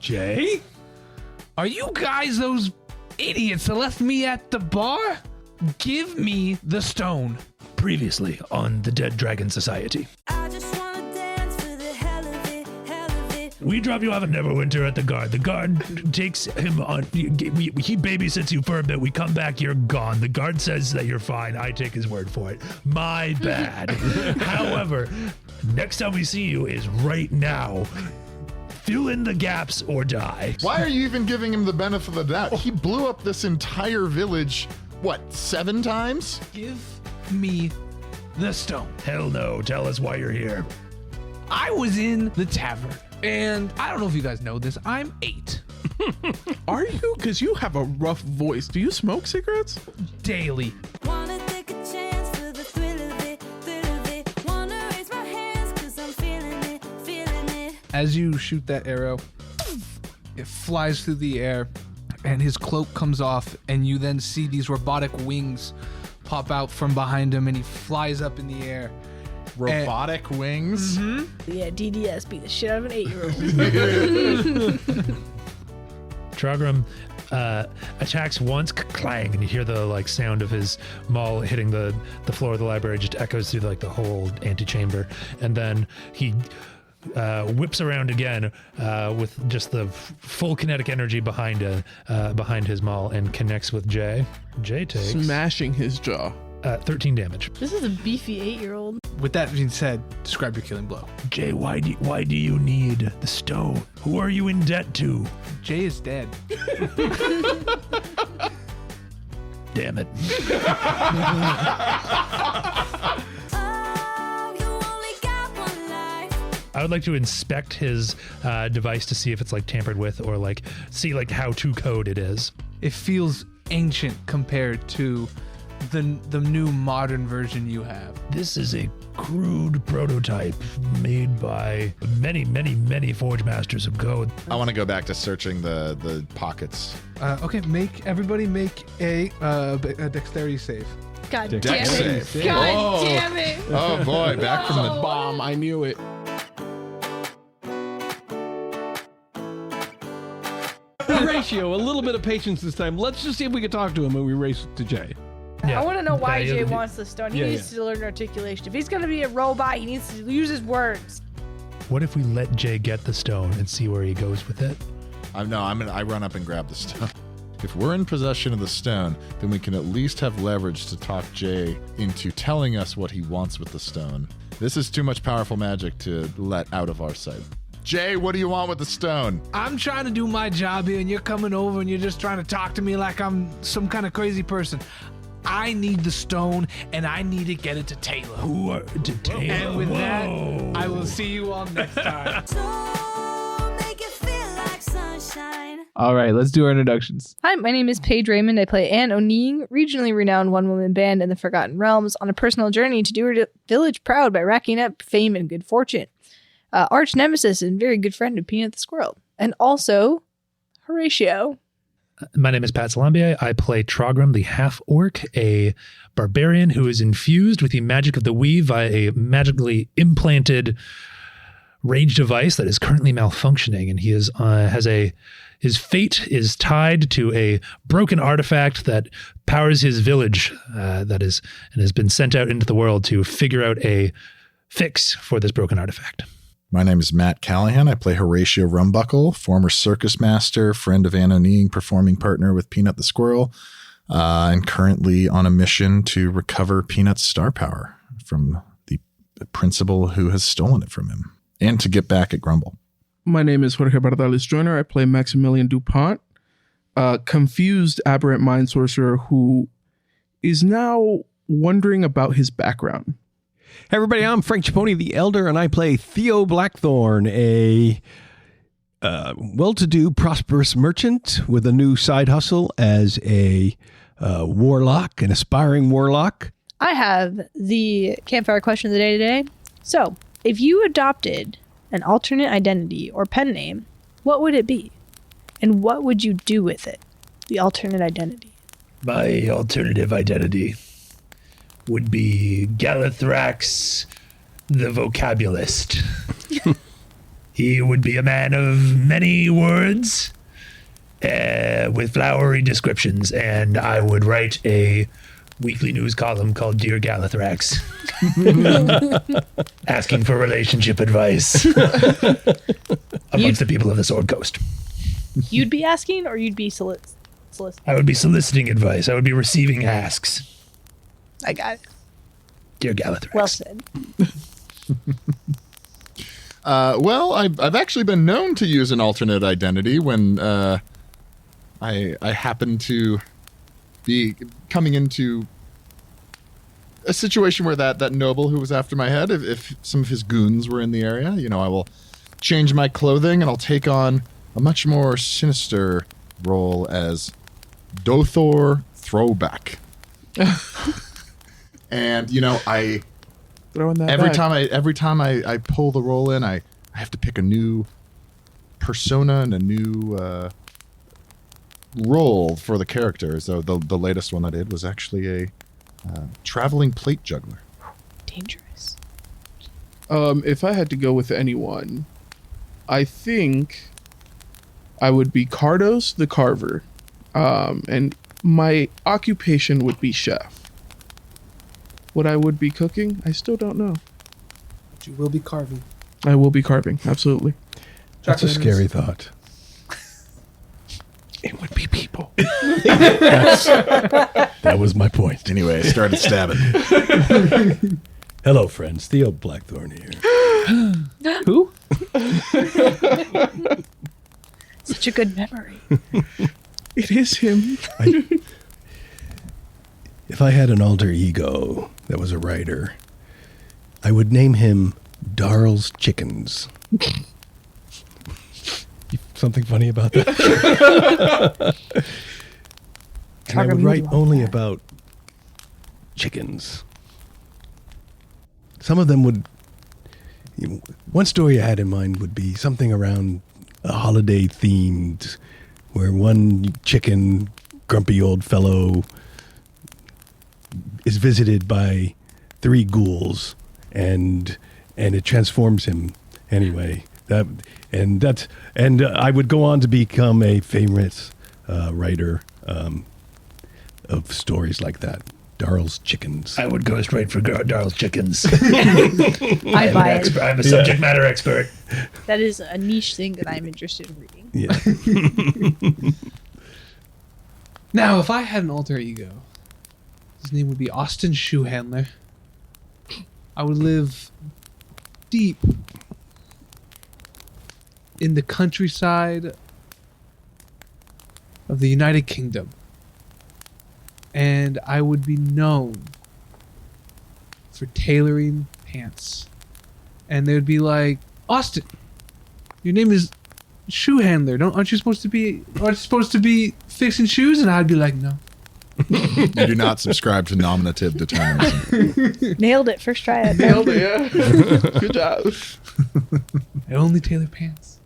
Jay? Are you guys those idiots that left me at the bar? Give me the stone. Previously on the Dead Dragon Society. I just wanna dance for the hell of it, hell of it. We drop you off at Neverwinter at the guard. The guard takes him on. He babysits you for a bit. We come back, you're gone. The guard says that you're fine. I take his word for it. My bad. However, next time we see you is right now. Fill in the gaps or die. Why are you even giving him the benefit of the doubt? He blew up this entire village, 7 times? Give me the stone. Hell no. Tell us why you're here. I was in the tavern, and I don't know if you guys know this, I'm 8. Are you? Because you have a rough voice. Do you smoke cigarettes? Daily. Wanna take a chance for the thrill of it, thrill of it. Wanna raise my hands 'cause I'm feeling it, feeling it. As you shoot that arrow, it flies through the air, and his cloak comes off, and you then see these robotic wings pop out from behind him, and he flies up in the air. Robotic wings? Yeah, DDS beat the shit out of an 8-year-old. Trogram attacks once, clang, and you hear the sound of his maul hitting the floor of the library. Just echoes through the whole antechamber, and then he whips around again with just the full kinetic energy behind his maul and connects with Jay. Jay takes Smashing his jaw. 13 damage. This is a beefy 8-year-old. With that being said, describe your killing blow. Jay, why do you need the stone? Who are you in debt to? Jay is dead. Damn it. Oh, you only got one life. I would like to inspect his device to see if it's tampered with or see how to code it is. It feels ancient compared to the new modern version you have. This is a crude prototype made by many Forge Masters ago. I want to go back to searching the pockets. Okay, everybody make a dexterity save. God Dex damn it. save. God damn it. Oh boy, back from the Bomb. I knew it. Horatio, a little bit of patience this time. Let's just see if we can talk to him when we race to Jay. Yeah. I want to know why Yeah, Jay wants the stone. He needs to learn articulation. If he's going to be a robot, he needs to use his words. What if we let Jay get the stone and see where he goes with it? I run up and grab the stone. If we're in possession of the stone, then we can at least have leverage to talk Jay into telling us what he wants with the stone. This is too much powerful magic to let out of our sight. Jay, what do you want with the stone? I'm trying to do my job here, and you're coming over and you're just trying to talk to me like I'm some kind of crazy person. I need the stone, and I need to get it to Taylo. To Taylo? And with that, I will see you all next time. So make it feel like sunshine. All right, let's do our introductions. Hi, my name is Paige Raymond. I play Anne O'Neill, regionally renowned one-woman band in the Forgotten Realms, on a personal journey to do her village proud by racking up fame and good fortune. Arch nemesis and very good friend of Peanut the Squirrel. And also, Horatio. My name is Pat Salambier. I play Trogram, the half-orc, a barbarian who is infused with the magic of the weave via a magically implanted rage device that is currently malfunctioning, and he his fate is tied to a broken artifact that powers his village and has been sent out into the world to figure out a fix for this broken artifact. My name is Matt Callahan. I play Horatio Rumbuckle, former circus master, friend of Anne O'Neill, performing partner with Peanut the Squirrel, and currently on a mission to recover Peanut's star power from the principal who has stolen it from him, and to get back at Grumble. My name is Jorge Bardales Joyner. I play Maximilian DuPont, a confused aberrant mind sorcerer who is now wondering about his background. Hey everybody, I'm Frank Chiponi the Elder, and I play Theo Blackthorn, a well-to-do, prosperous merchant with a new side hustle as a warlock, an aspiring warlock. I have the campfire question of the day today. So, if you adopted an alternate identity or pen name, what would it be? And what would you do with it? The alternate identity. My alternative identity would be Galathrax the Vocabulist. He would be a man of many words, with flowery descriptions, and I would write a weekly news column called Dear Galathrax, asking for relationship advice amongst the people of the Sword Coast. You'd be asking, or you'd be soliciting? I would be soliciting advice. I would be receiving asks. I got it. Dear Galathrax. Well said. Well, I've actually been known to use an alternate identity when I happen to be coming into a situation where that noble who was after my head, if some of his goons were in the area, I will change my clothing and I'll take on a much more sinister role as Dothor Throwback. And I Throwing that every back. time I pull the role in, I have to pick a new persona and a new role for the character. So the latest one I did was actually a traveling plate juggler. Dangerous. If I had to go with anyone, I think I would be Cardos the Carver. And my occupation would be chef. What I would be cooking, I still don't know. But you will be carving. I will be carving, absolutely. That's a scary thought. It would be people. That was my point. Anyway, I started stabbing. Hello, friends. Theo Blackthorn here. Who? Such a good memory. It is him. If I had an alter ego that was a writer, I would name him Darl's Chickens. Something funny about that? And I would write only about chickens. Some of them would... one story I had in mind would be something around a holiday themed, where one chicken, grumpy old fellow, is visited by 3 ghouls, and it transforms him anyway. And I would go on to become a famous writer of stories like that. Darl's Chickens. I would go straight for Darl's Chickens. I buy it. I'm a subject matter expert. That is a niche thing that I'm interested in reading. Yeah. Now, if I had an alter ego, his name would be Austin Shoehandler. I would live deep in the countryside of the United Kingdom. And I would be known for tailoring pants. And they would be like, Austin, your name is shoe handler. Aren't you supposed to be fixing shoes? And I'd be like, no. You do not subscribe to nominative determinism. Nailed it. First try it. Nailed it, yeah. Good job. I only tailor pants.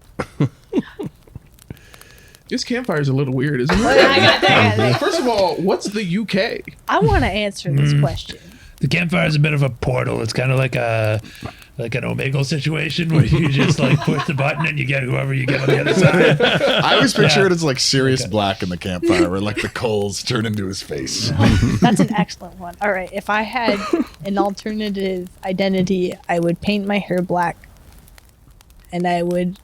This campfire is a little weird, isn't I it? got that. First of all, what's the UK? I want to answer this question. The campfire is a bit of a portal. It's kind of like an Omegle situation where you just like push the button and you get whoever you get on the other side. I always picture it as like Sirius Black in the campfire, where like the coals turn into his face. That's an excellent one. All right. If I had an alternative identity, I would paint my hair black and I would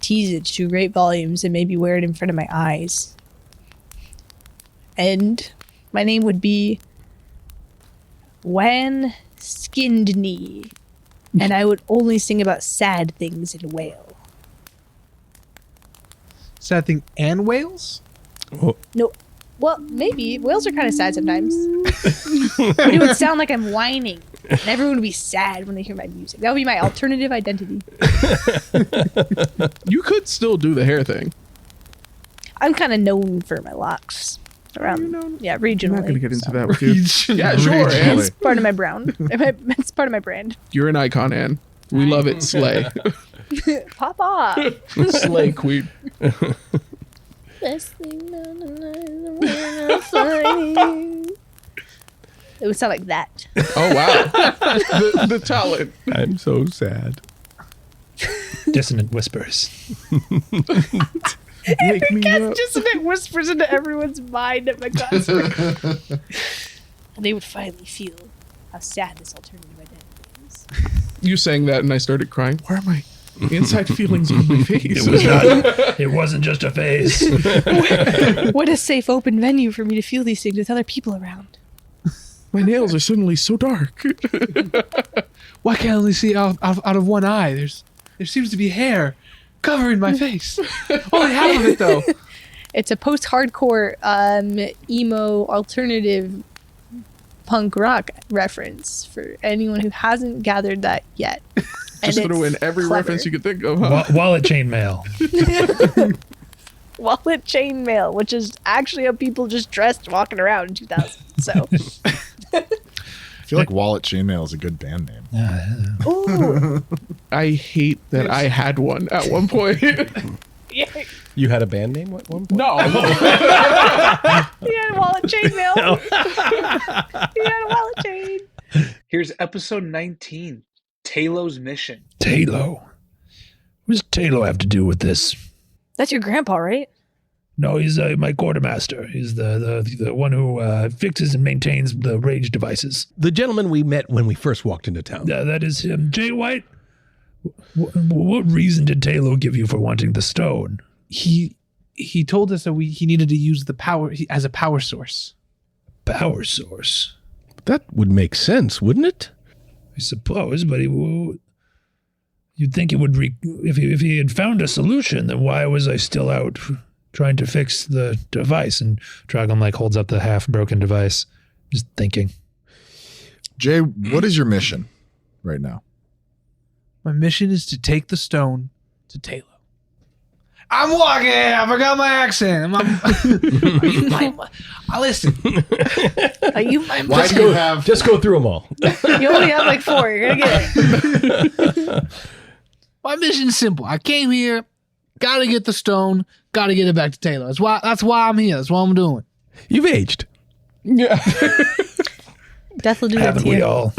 tease it to great volumes and maybe wear it in front of my eyes. And my name would be Wan Skinned Knee. And I would only sing about sad things in Whale. Sad thing and whales? No. Well, maybe. Whales are kind of sad sometimes. But it would sound like I'm whining. And everyone would be sad when they hear my music. That would be my alternative identity. You could still do the hair thing. I'm kind of known for my locks. Around, yeah, regionally. I'm not going to get into so. that with you. Yeah, sure, Ann. It's part of my brand. It's part of my brand. You're an icon, Ann. We love it. Slay. Pop off. Slay, queen. Best thing funny. It would sound like that. Oh, wow. The talent. I'm so sad. Dissonant whispers. Wake me up. Dissonant whispers into everyone's mind at my concert. And they would finally feel how sad this alternative identity is. You sang that and I started crying. Where are my inside feelings on my face? It wasn't just a face. What a safe, open venue for me to feel these things with other people around. My nails are suddenly so dark. Why can't I only see out of one eye? There seems to be hair covering my face. Only half of it, though. It's a post-hardcore emo alternative punk rock reference for anyone who hasn't gathered that yet. Just throw in every reference you could think of. Huh? Wallet chainmail. Wallet chainmail, which is actually how people just dressed walking around in 2000. So, I feel like Wallet Chainmail is a good band name. ooh, I hate that I had one at one point. yeah, You had a band name at one point? No. he had a wallet chainmail. He had a wallet chain. Here's episode 19, Taylo's Mission. Taylo. What does Taylo have to do with this? That's your grandpa, right? No, he's my quartermaster. He's the one who fixes and maintains the rage devices. The gentleman we met when we first walked into town. That is him. Jay White, what reason did Taylo give you for wanting the stone? He told us that he needed to use the power as a power source. Power source, That would make sense, wouldn't it? I suppose, but you'd think it would. If he had found a solution, then why was I still out trying to fix the device? And Trogum holds up the half-broken device, just thinking. Jay, what is your mission right now? My mission is to take the stone to Taylo. I'm walking. I forgot my accent. Listen. Are you my Why do you have... Just go through them all. You only have like 4. You're gonna get it. My mission's simple. I came here, gotta get the stone, gotta get it back to Taylo. That's why I'm here. That's what I'm doing. You've aged. Yeah. Death will do that Haven't to we you. all?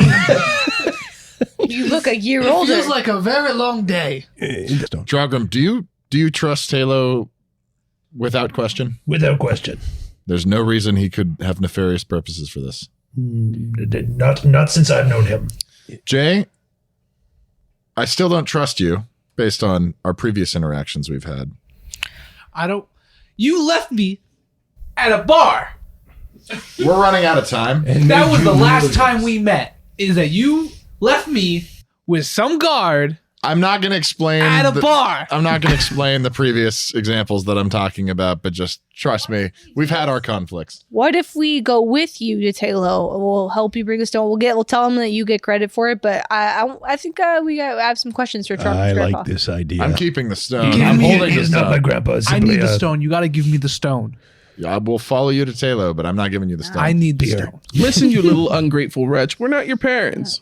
You look a year It older. feels like a very long day. Drogram, do you trust Taylo without question? Without question. There's no reason he could have nefarious purposes for this. Not since I've known him. Jay, I still don't trust you based on our previous interactions we've had. You left me at a bar. We're running out of time. That was the last time we met. Is that you left me with some guard I'm not going to explain at a bar. I'm not going to explain the previous examples that I'm talking about, but just trust me. We've had our conflicts. What if we go with you to Taylo? We'll help you bring the stone. We'll tell him that you get credit for it. But I think I have some questions for Trump's I grandpa. like this idea. I'm keeping the stone. Give I'm me- holding the He's not my stone. grandpa. It's I simply need the a- stone. You got to give me the stone. I will follow you to Taylo, but I'm not giving you the stone. I need the Beer. stone. Listen, you little ungrateful wretch. We're not your parents.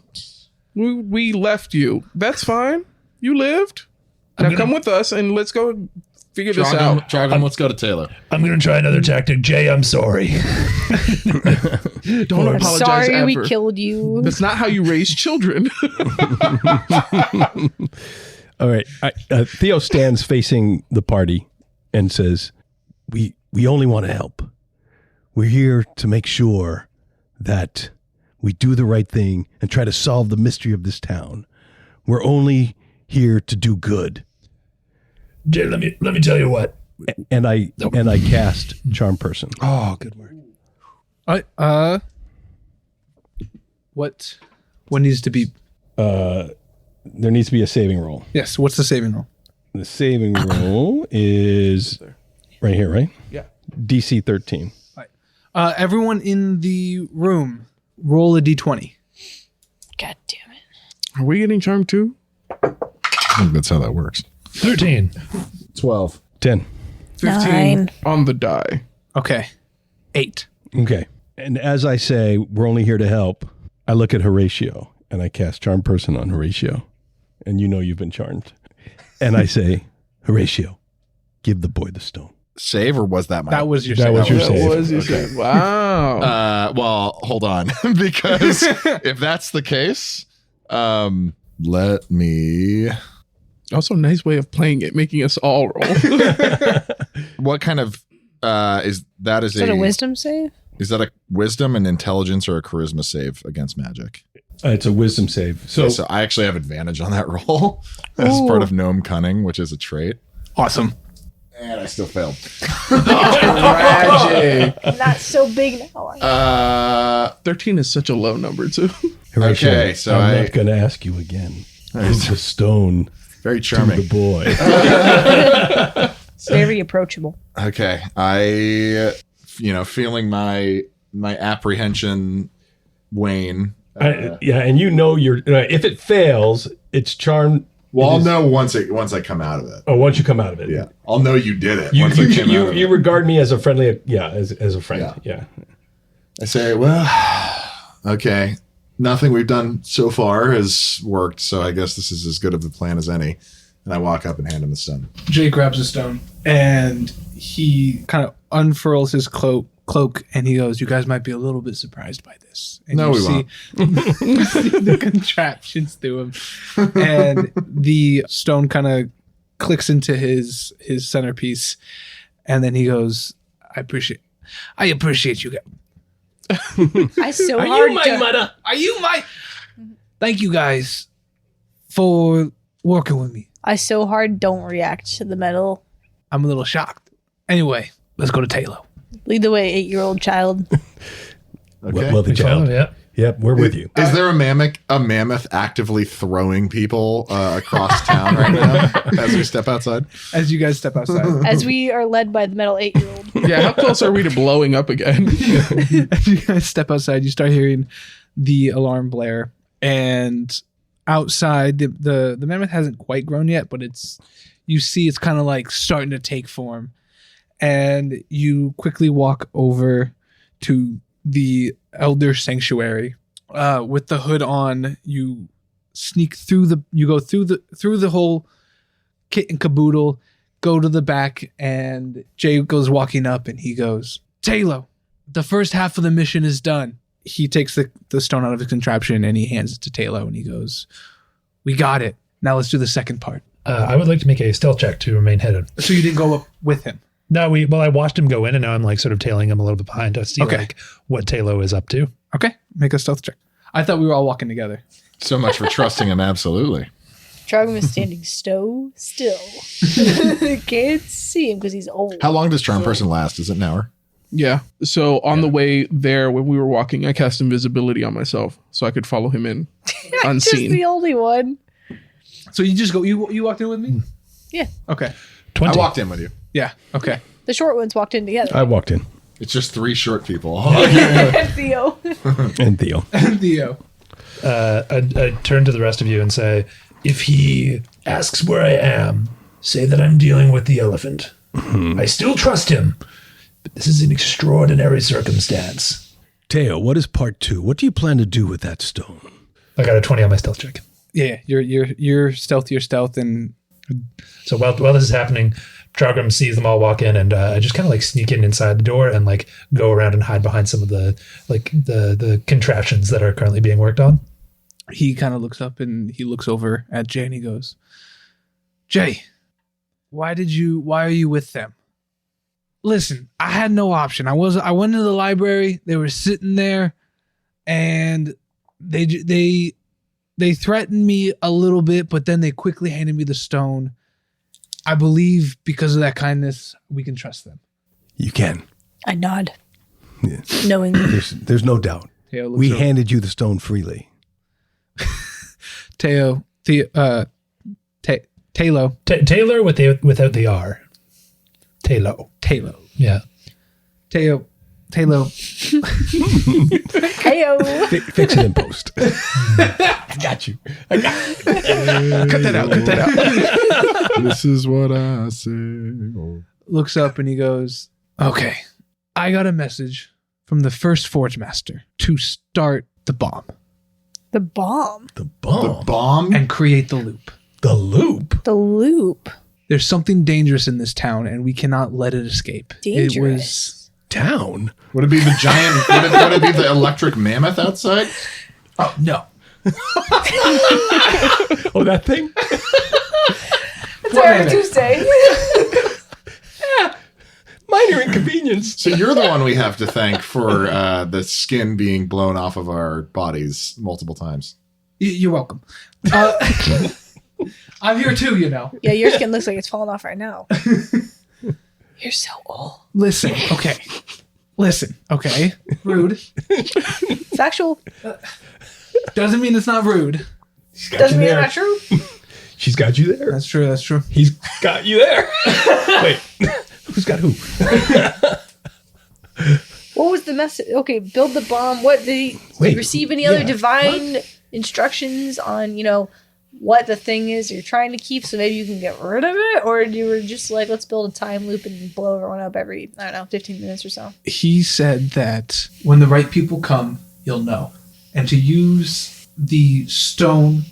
We left you. That's fine. You lived. Now come with us and let's go figure this out. Trogum, let's go to Taylo. I'm going to try another tactic. Jay, I'm sorry. Don't apologize Sorry ever. we killed you. That's not how you raise children. All right. Theo stands facing the party and says, we only want to help. We're here to make sure that we do the right thing and try to solve the mystery of this town. We're only here to do good. Jay, let me tell you what. And I cast Charm Person. Oh, good work. What needs to be? There needs to be a saving roll. Yes. What's the saving roll? The saving roll is right here, right? Yeah. DC 13. Everyone in the room, roll a d20. God damn it. Are we getting charmed too? I think that's how that works. 13. 12. 10. 15 9. on the die. Okay. 8. Okay. And as I say, we're only here to help. I look at Horatio and I cast Charm Person on Horatio. And you know you've been charmed. And I say, Horatio, give the boy the stone. Save, or was that my... That was your. That saving was your roll. save. That was your save. Wow. well, hold on. Because if that's the case, let me Also, a nice way of playing it, making us all roll. What kind of is that? Is that a wisdom save? Is that a wisdom, an intelligence, or a charisma save against magic? It's a wisdom save. So, Okay, so I actually have advantage on that roll as part of gnome cunning, which is a trait. Awesome. And I still failed. Tragic. Not so big now. 13 is such a low number, too. Horatio, Okay, so I'm not going to ask you again. Is the stone Very to charming. the boy? Very approachable. Okay, I, feeling my apprehension wane. Yeah, and you're if it fails, it's charmed. Well, I'll know once I come out of it. Oh, once you come out of it, Yeah, I'll know you did it You once I came out of you it. regard me as a friendly, as a friend. Yeah. I say, well, okay, nothing we've done so far has worked, so I guess this is as good of a plan as any. And I walk up and hand him the stone. Jay grabs a stone and he kind of unfurls his cloak and he goes, "You guys might be a little bit surprised by this." And No, you we see, you see the contraptions through him, and the stone kind of clicks into his centerpiece, and then he goes, I appreciate you guys. I so hard to... mother? Are you my? Thank you guys for working with me. I so hard don't react to the metal. I'm a little shocked. Anyway, let's go to Taylo. Lead the way, 8-year-old child. Okay. Well, the child. Yeah. Yep, we're with you. Is there a mammoth actively throwing people across town right now as we step outside? As you guys step outside. As we are led by the metal 8-year-old. Yeah, how close are we to blowing up again? As you guys step outside, you start hearing the alarm blare, and outside the mammoth hasn't quite grown yet, but you see it's kind of like starting to take form, and you quickly walk over to the elder sanctuary with the hood on. You sneak through the whole kit and caboodle, go to the back, and Jay goes walking up and he goes, "Taylo, the first half of the mission is done." He takes the stone out of his contraption and he hands it to Taylo and he goes, "We got it. Now let's do the second part." I would like to make a stealth check to remain hidden. So you didn't go up with him? No, I watched him go in, and now I'm like sort of tailing him a little bit behind to see like what Taylo is up to. Okay, make a stealth check. I thought we were all walking together. So much for trusting him. Absolutely. Trogum is standing so still. Can't see him because he's old. How long does charm person last? Is it an hour? Yeah. So on the way there, when we were walking, I cast invisibility on myself so I could follow him in Just unseen. the only one. So you just go. You walked in with me. Yeah. Okay. 20. I walked in with you. Yeah. Okay. The short ones walked in together. I walked in. It's just 3 short people. And Theo. And Theo. Theo. I turn to the rest of you and say, if he asks where I am, say that I'm dealing with the elephant. I still trust him, but this is an extraordinary circumstance. Teo, what is part 2? What do you plan to do with that stone? I got a 20 on my stealth check. Yeah. You're stealth. You're stealth, and So while this is happening, Trogrim sees them all walk in, and I just kind of like sneak in inside the door and like go around and hide behind some of the contraptions that are currently being worked on. he kind of looks up and he looks over at Jay and he goes, "Jay, why are you with them?" "Listen, I had no option. I went to the library. They were sitting there, and they threatened me a little bit, but then they quickly handed me the stone. I believe because of that kindness, we can trust them." You can. I nod. Yeah. Knowingly. There's no doubt. Theo looks We over. handed you the stone freely. Taylo. Taylor without the R. Taylo. Yeah. Taylo. Heyo. Fix it in post. I got you. Cut that out. This is what I say. Looks up and he goes, "Okay, I got a message from the first Forge Master to start the bomb The bomb. The The bomb. bomb? and create the loop. The loop. The loop. There's something dangerous in this town and we cannot let it escape." Dangerous. It was Town. Would it be the giant? would it be the electric mammoth outside? no. Oh, that thing? It's every Tuesday. Minor inconvenience. So you're the one we have to thank for the skin being blown off of our bodies multiple times. You're welcome. I'm here too, you know. Yeah, your skin looks like it's falling off right now. You're so old. Listen, okay. Rude. Factual. Doesn't mean it's not rude. Doesn't mean it's not true. She's got you there. That's true. He's got you there. Wait, who's got who? What was the message? Okay, build the bomb. What did he receive any other divine instructions on, what the thing is you're trying to keep so maybe you can get rid of it? Or you were just like, let's build a time loop and blow everyone up every, 15 minutes or so? He said that when the right people come, you'll know. And to use the stone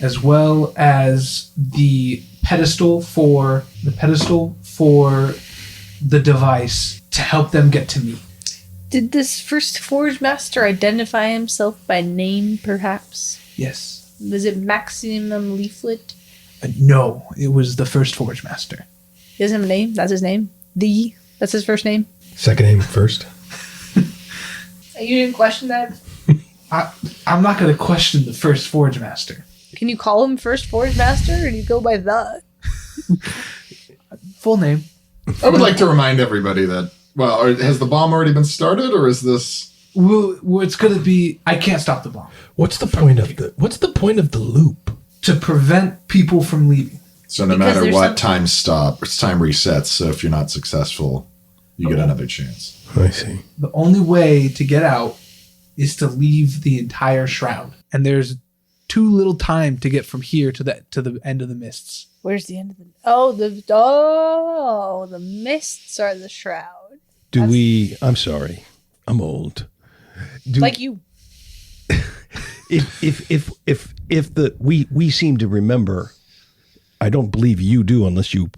as well as the pedestal for the device to help them get to me. Did this first Forge Master identify himself by name, perhaps? Yes. Was it Maximum Leaflet? No, it was the first Forge Master. He doesn't have a name? That's his name? That's his first name? Second name first. You didn't question that? I'm not going to question the first Forge Master. Can you call him First Forge Master, or do you go by the? Full name. I would like to remind everybody that, has the bomb already been started, or is this... Well, it's going to be... I can't stop the bomb. What's the point of the loop? To prevent people from leaving. So no Because matter there's what, time resets. So if you're not successful, you get another chance. I see. The only way to get out is to leave the entire shroud. And there's too little time to get from here to the end of the mists. Where's the end of the... the mists are the shroud. I'm sorry. I'm old. Like you. We seem to remember, I don't believe you do unless you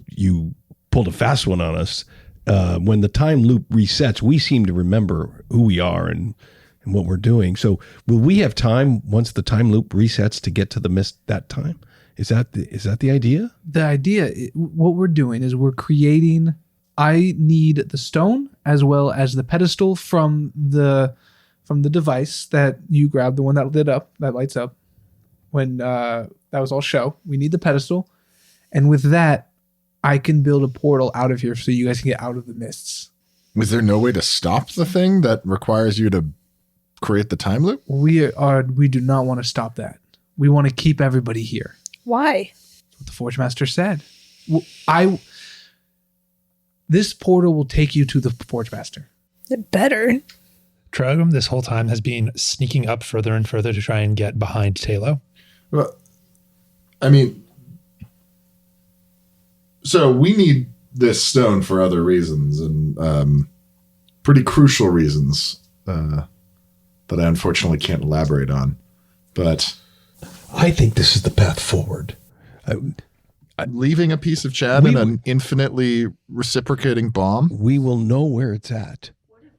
pulled a fast one on us. When the time loop resets, we seem to remember who we are and what we're doing. So will we have time once the time loop resets to get to the mist that time? Is that the idea? The idea, what we're doing is we're creating... I need the stone as well as the pedestal from the device that you grabbed, the one that lights up when that was all show. We need the pedestal, and with that, I can build a portal out of here so you guys can get out of the mists. Is there no way to stop the thing that requires you to create the time loop? We do not want to stop that. We want to keep everybody here. Why? That's what the Forge Master said. This portal will take you to the Forge Master. It better. Trogum this whole time has been sneaking up further and further to try and get behind Taylo. Well, I mean, so we need this stone for other reasons and pretty crucial reasons that I unfortunately can't elaborate on. But I think this is the path forward. leaving a piece of Chad in an infinitely reciprocating bomb? We will know where it's at.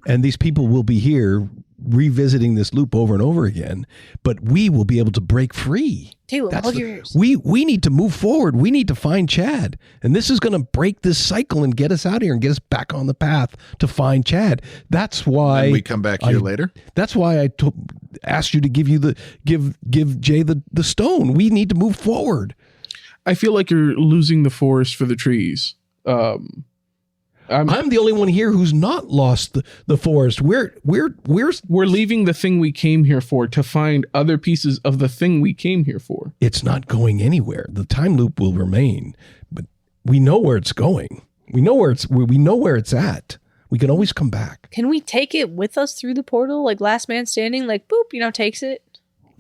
And these people will be here revisiting this loop over and over again, but we will be able to break free. Taylo, hold your ears. We need to move forward. We need to find Chad. And this is going to break this cycle and get us out of here and get us back on the path to find Chad. That's why we come back here later. That's why I asked you to give Jay the stone. We need to move forward. I feel like you're losing the forest for the trees. I'm the only one here who's not lost the forest. We're leaving the thing we came here for to find other pieces of the thing we came here for. It's not going anywhere. The time loop will remain, but we know where it's going. We know where it's at. We can always come back. Can we take it with us through the portal, like Last Man Standing? Like, boop, takes it.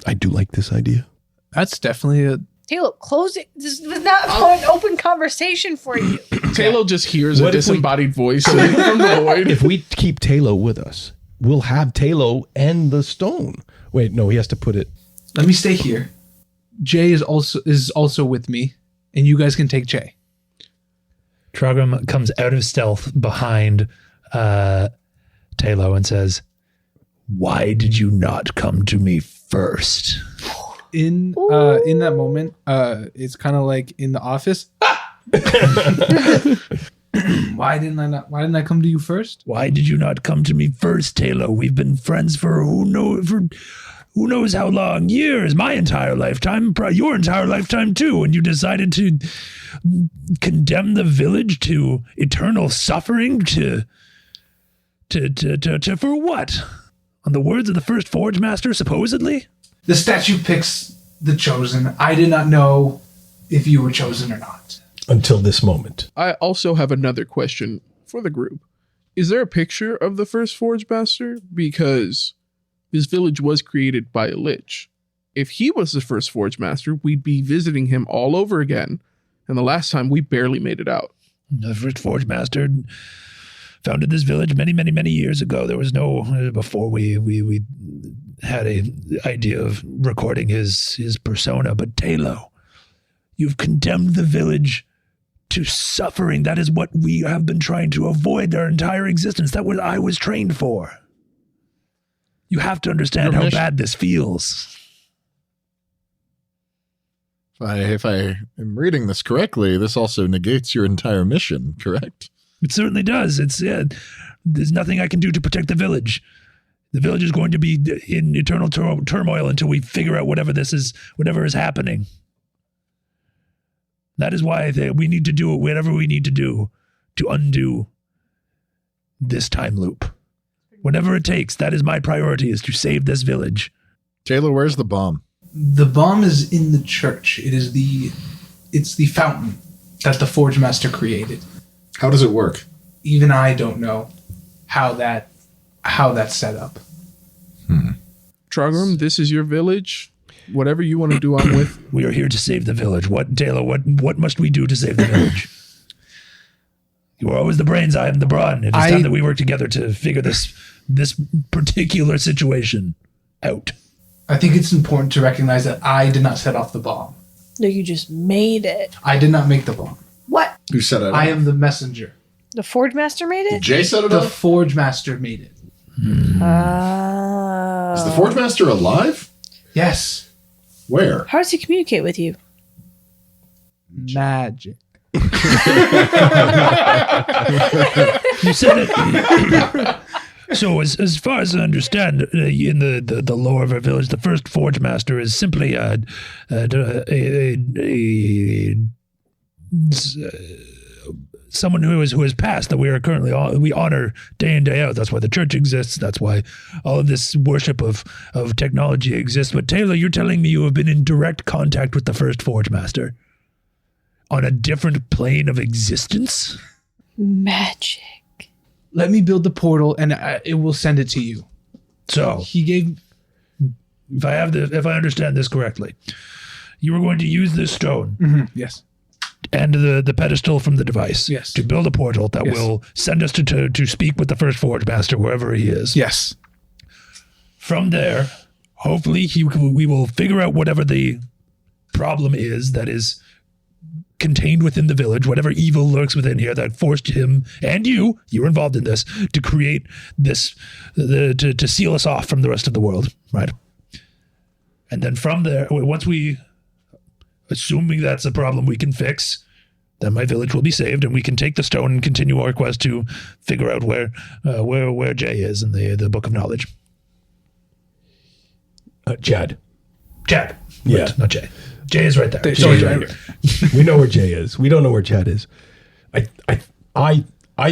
I do like this idea. That's definitely a... Taylo, close it. This was not an open conversation for you. Taylo just hears a disembodied voice from the void. If we keep Taylo with us, we'll have Taylo and the stone. Wait, no, he has to put it. Let me stay here. Jay is also with me, and you guys can take Jay. Trogum comes out of stealth behind Taylo and says, "Why did you not come to me first?" In that moment, it's kind of like in The Office. Why didn't I come to you first? Why did you not come to me first, Taylo? We've been friends for who knows how long? Years, my entire lifetime, your entire lifetime too, and you decided to condemn the village to eternal suffering to for what? On the words of the first Forge Master, supposedly? The statue picks the chosen. I did not know if you were chosen or not. Until this moment. I also have another question for the group. Is there a picture of the first Forge Master? Because this village was created by a lich. If he was the first Forge Master, we'd be visiting him all over again. And the last time, we barely made it out. The first Forge Master founded this village many, many, many years ago. There was no, before we had a idea of recording his persona. But Taylo, you've condemned the village to suffering. That is what we have been trying to avoid our entire existence. That was I was trained for. You have to understand how bad this feels. If I am reading this correctly, this also negates your entire mission, correct? It certainly does. There's nothing I can do to protect the village. The village is going to be in eternal turmoil until we figure out whatever is happening. That is why we need to do whatever we need to do to undo this time loop. Whatever it takes, that is my priority, is to save this village. Taylor, where's the bomb? The bomb is in the church. It's the fountain that the Forge Master created. How does it work? Even I don't know how that's set up. Trogrim, this is your village. Whatever you want to do, I'm with. We are here to save the village. Taylor, what must we do to save the village? You are always the brains, I am the brawn. It is time that we work together to figure this particular situation out. I think it's important to recognize that I did not set off the bomb. No, you just made it. I did not make the bomb. What? Who set it up? I am the messenger. The Forge Master made it? Jay set it The up? Forge Master made it. Oh. Is the Forge Master alive? Yes. Where? How does he communicate with you? Magic. You said it. So as far as I understand, in the lore of our village, the first Forge Master is simply someone who has passed, that we are currently we honor day in, day out. That's why the church exists. That's why all of this worship of technology exists. But Taylor, you're telling me you have been in direct contact with the first Forge Master on a different plane of existence? Magic. Let me build the portal, and it will send it to you. So He gave. if I understand this correctly, you were going to use this stone Yes. and the pedestal from the device Yes. to build a portal that Yes. will send us to speak with the first Forge Master wherever he is. Yes. From there, hopefully we will figure out whatever the problem is that is contained within the village, whatever evil lurks within here that forced him and you were involved in this, to create this, to seal us off from the rest of the world, right? And then from there, once we, assuming that's a problem we can fix, then my village will be saved, and we can take the stone and continue our quest to figure out where Jay is in the Book of Knowledge. Chad. Chad. Yeah. Right, not Jay. Jay is right there. Jay's Sorry, right here. We know where Jay is. We don't know where Chad is. I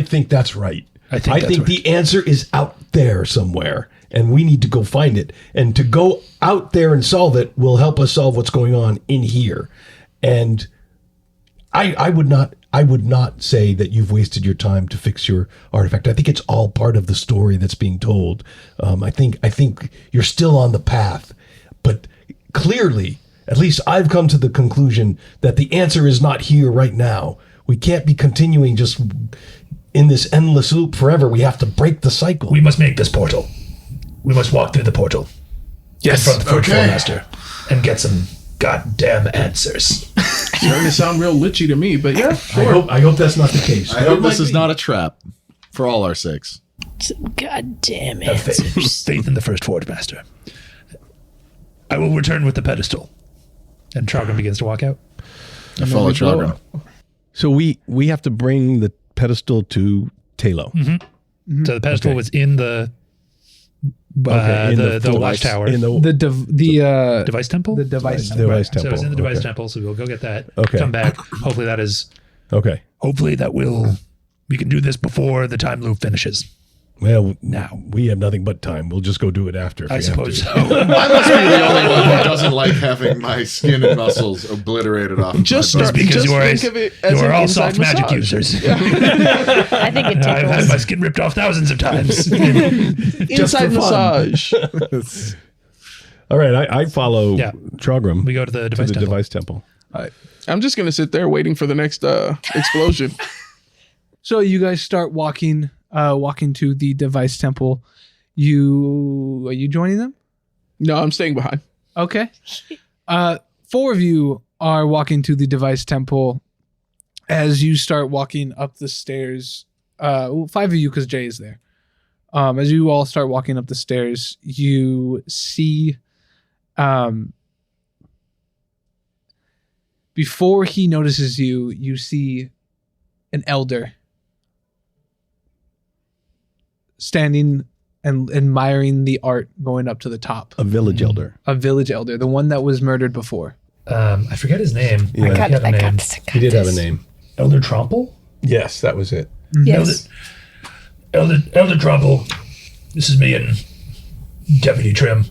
think that's right. I think that's right. the answer is out there somewhere, and we need to go find it. And to go out there and solve it will help us solve what's going on in here. And I would not say that you've wasted your time to fix your artifact. I think it's all part of the story that's being told. I think you're still on the path, but clearly, at least I've come to the conclusion that the answer is not here right now. We can't be continuing just in this endless loop forever. We have to break the cycle. We must make this portal. We must walk through the portal. Yes. Confront the Forge Okay. Master and get some goddamn answers. Starting to sound real lichy to me, but yeah, sure. I hope that's not the case. I hope this is not a trap for all our sakes. God damn Have it. faith in the first Forge Master. I will return with the pedestal. And Trogon begins to walk out. I follow we blow Trogrim. up. So we have to bring the pedestal to Taylo. So the pedestal Okay. was in the Okay, in the full watchtower. in the The device temple? the device. device So temple. it's in the device Okay. temple, so we'll go get that. Okay. Come back. Hopefully that is Okay. hopefully that will we can do this before the time loop finishes. Well, now we have nothing but time. We'll just go do it after. if I we have suppose to. so. I must be the only one who doesn't like having my skin and muscles obliterated off. Just my body. start. because Just you are think of it as you are an all inside soft magic massage. users. I think it I've had tickles. my skin ripped off thousands of times. Inside for fun. massage. All right, I follow Yeah. Trogram We go to the to device the temple. device temple. I'm just gonna sit there waiting for the next explosion. So you guys start walking to the device temple. Are you joining them? No, I'm staying behind. Okay. 4 of you are walking to the device temple. As you start walking up the stairs, 5 of you because Jay is there. As you all start walking up the stairs, you see, before he notices you, you see an elder standing and admiring the art going up to the top. A village elder. A village elder, the one that was murdered before. I forget his name. Yeah. He had a name. He did have a name. Elder Tromple? Yes, that was it. Yes. Elder Tromple. This is me and Deputy Trim.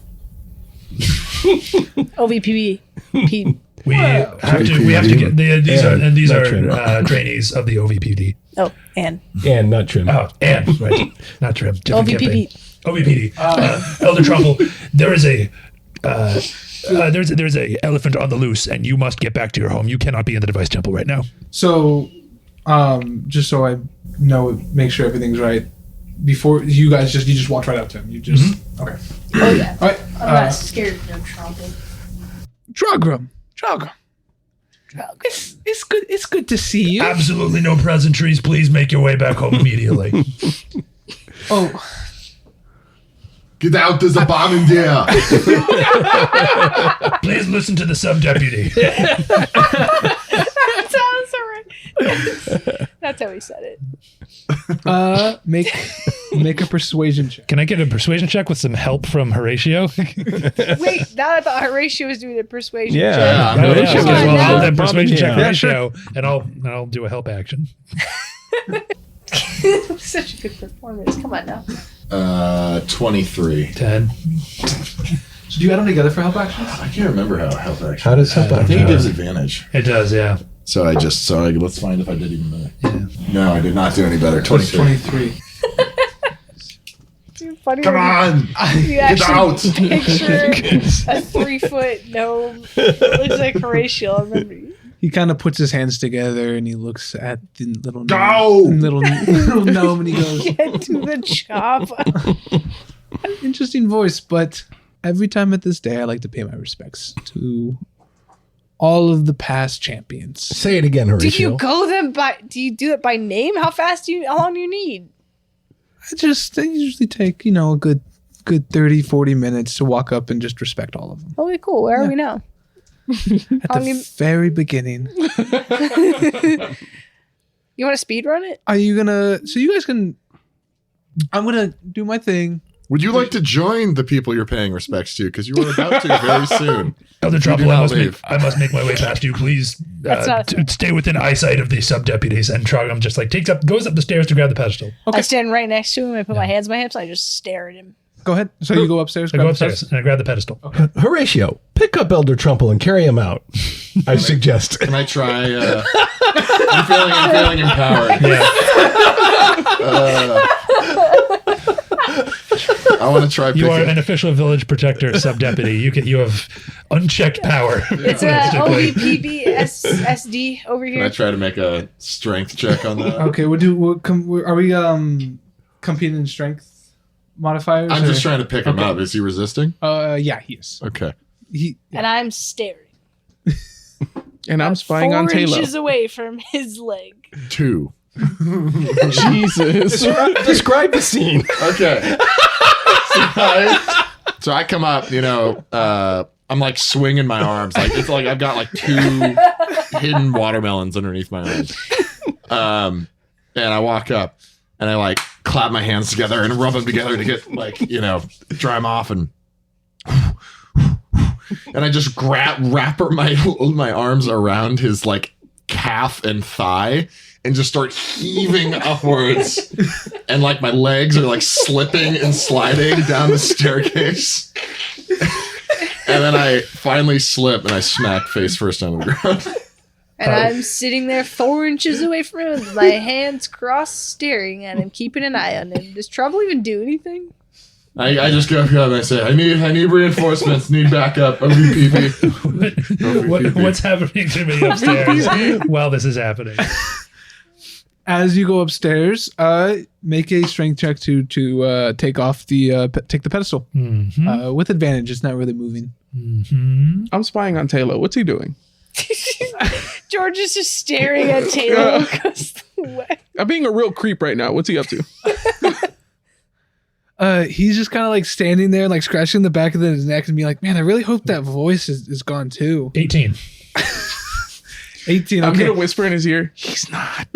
OVPB. Pete. We have to get these Not are Trim. trainees of the OVPD. Oh, and And not Trim. Oh, and right, not Trim. different campaign. OVPB. OVPD. Elder Trumbull, there is a there's a elephant on the loose, and you must get back to your home. You cannot be in the device temple right now. So, just so I know, make sure everything's right. Before you guys you just walked right up to him. You just okay. Oh yeah. All right. I'm not scared of no trumpet. Drogram. It's good. It's good to see you. Absolutely no pleasantries. Please make your way back home immediately. Oh, Get out, there's a bomb in there. Please listen to the sub deputy. That sounds alright. That's how he said it. make a persuasion check. Can I get a persuasion check with some help from Horatio? Wait, now I thought Horatio was doing a persuasion Yeah. check. Oh, Horatio yeah. Come on Well, now. then persuasion check Yeah. Horatio, and I'll do a help action. Such a good performance. Come on now. 23. 10. So do you add them together for help actions? I can't remember how help action. How does help I think it action? gives advantage. It does, yeah. So let's find if I did even better. No, I did not do any better. 23. 23. It's funny Come when on! You Get out! actually picture a 3-foot gnome. Looks like Horatio. I remember you. He kind of puts his hands together and he looks at the little Go! little gnome and he goes, Get to the chop. interesting voice, but every time at this day, I like to pay my respects to all of the past champions. Say it again, Horatio. Do you go them by? Do you do it by name? How long do you need? I usually take, a good 30, 40 minutes to walk up and just respect all of them. Okay, cool. Where are we now? At the very beginning. You want to speed run it? Are you gonna, so you guys can, I'm gonna do my thing. Would you like to join the people you're paying respects to? Because you are about to very soon. Elder do Trumbull, not leave. I must make my way past you. Please That's not fair. stay within eyesight of the sub deputies. And Trogam just goes up the stairs to grab the pedestal. I stand right next to him. I put my hands on my hips. I just stare at him. Go ahead. So you go upstairs. I go grab the upstairs pedestal. and I grab the pedestal. Horatio, pick up Elder Trumple and carry him out. I suggest. Can I try? I'm feeling empowered. Yeah. I want to try. You are picking- an official village protector sub deputy. You have unchecked power. It's basically. OVPBSD over Can I here. try to make a strength check on that? Okay, are we competing in strength modifiers? I'm or- just trying to pick him Okay. up. Is he resisting? Yeah, he is. Okay. And I'm staring. And I'm spying 4 on Taylo. inches away from his leg. 2. Jesus. Describe the scene. Okay. So I come up, I'm like swinging my arms. Like, it's like I've got like 2 hidden watermelons underneath my eyes. And I walk up and I like clap my hands together and rub them together to get like, dry them off, and I just wrap my arms around his like calf and thigh and just start heaving upwards, and like my legs are like slipping and sliding down the staircase. And then I finally slip and I smack face first on the ground. And I'm sitting there 4 inches away from him with my hands crossed, staring at him, keeping an eye on him. Does Trouble even do anything? I just go up and I say, I need reinforcements, need backup, OVPP. What's happening to me upstairs while this is happening? As you go upstairs, make a strength check to take off take the pedestal with advantage. It's not really moving. I'm spying on Taylo. What's he doing? George is just staring at Taylo across the way. I'm being a real creep right now. What's he up to? He's just kind of like standing there, like scratching the back of his neck and being like, man, I really hope that voice is gone too. 18. 18. I'm Okay. gonna whisper in his ear. He's not.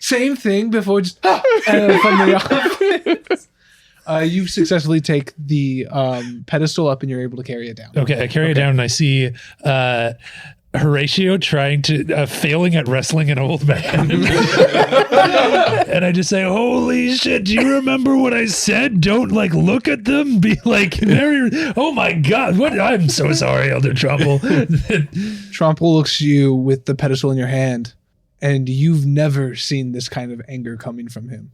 Same thing before just from the office. You successfully take the pedestal up and you're able to carry it down. Okay, I carry it down and I see Horatio trying to failing at wrestling an old man. And I just say, holy shit, do you remember what I said? Don't like look at them, be like very, oh my god, what? I'm so sorry, Elder Trumple. Tromple looks at you with the pedestal in your hand, and you've never seen this kind of anger coming from him.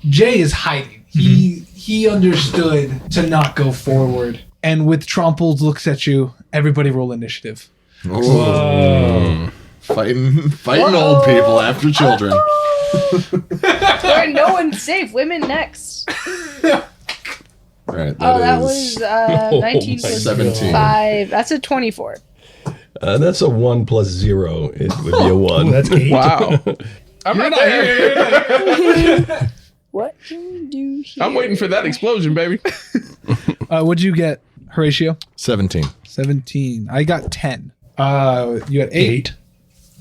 Jay is hiding. He understood to not go forward. And with Tromple looks at you, everybody roll initiative. Whoa. Fighting old people after children. Where no one's safe. Women next. Right. That was 19 plus 17. 5. That's a 24. That's a 1 plus 0. It would be a 1. That's 8. Wow. I'm right there. What do we do here? I'm waiting for that explosion, baby. What'd you get, Horatio? 17. 17. I got 10. You got 8.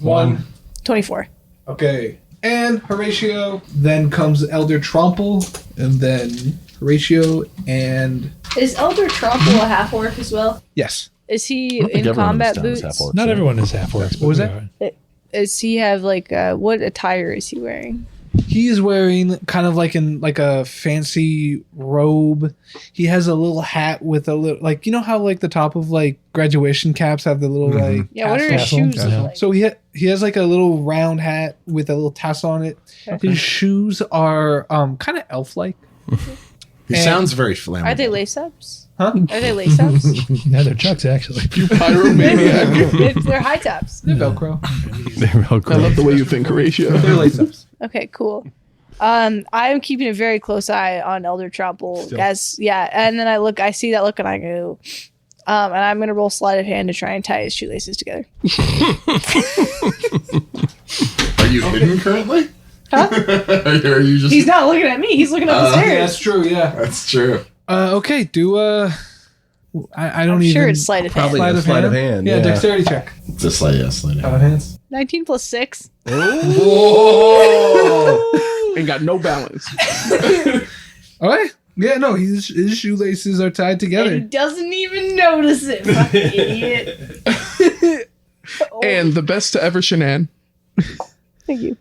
1. 24. Okay. And Horatio. Then comes Elder Tromple. And then Horatio and... Is Elder Tromple a half orc as well? Yes. Is he in combat boots? Not everyone is half orcs. What was that? Does he have like what attire is he wearing? He is wearing kind of like a fancy robe. He has a little hat with a little, like, you know how like the top of like graduation caps have the little like Yeah, what are his tassel? shoes Tassel. look like? So he has like a little round hat with a little tassel on it. Okay. His shoes are kind of elf-like. He And- sounds very flammable. Are they lace ups? Huh? Are they lace ups? No, they're Chucks, actually. You pyromaniac. They're high tops. They're Velcro. They're Velcro. I love the way you think, Horatio. They're lace-ups. Okay, cool. I am keeping a very close eye on Elder Tromple. Still. And then I see that look and I go, and I'm gonna roll sleight of hand to try and tie his shoelaces together. Are you hidden currently? Huh? Are you just... He's not looking at me. He's looking up the stairs. That's true. Yeah. That's true. Okay. Do I don't I'm even. sure it's sleight of hand. Probably a sleight of hand. Yeah, Yeah. dexterity check. Just like yes, Out of hands. 19 plus 6. Ain't got no balance. Okay. Yeah. No. His shoelaces are tied And he together. doesn't even notice it. Fucking idiot. And the best to ever Shanann. Thank you.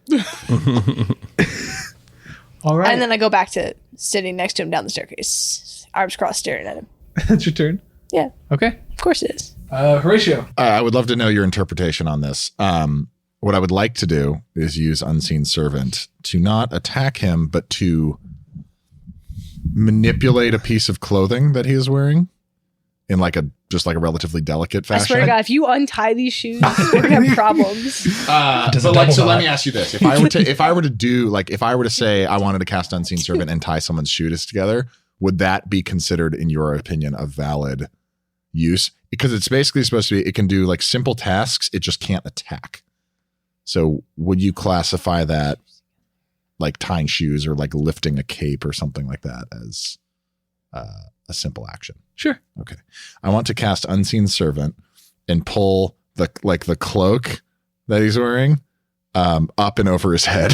All right. And then I go back to sitting next to him down the staircase, arms crossed, staring at him. That's your turn. Yeah, Okay. of course it is. Horatio. I would love to know your interpretation on this. What I would like to do is use Unseen Servant to not attack him, but to manipulate a piece of clothing that he is wearing in like a relatively delicate fashion. I swear to God, if you untie these shoes, we're gonna have problems. Does a But like, double so let knot. me ask you this: if I were to say I wanted to cast Unseen Servant and tie someone's shoes together, would that be considered, in your opinion, a valid use? Because it's basically supposed to be, it can do like simple tasks, it just can't attack. So would you classify that like tying shoes or like lifting a cape or something like that as a simple action? Sure. Okay. I want to cast Unseen Servant and pull the cloak that he's wearing up and over his head.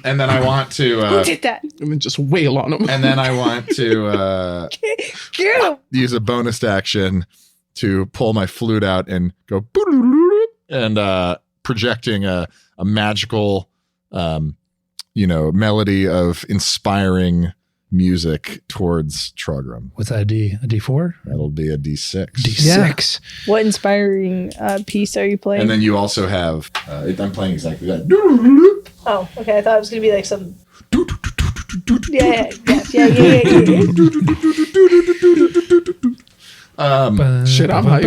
And then I want to Who did that? And then just wail on him. and then I want to Get him. use a bonus action to pull my flute out and go and projecting a magical melody of inspiring music towards Trogrum. What's that? A D4? That'll be a D6. D6. What inspiring piece are you playing? And then you also have I'm playing exactly that. Oh, okay. I thought it was gonna be like some. Yeah. Shit, I'm hyped.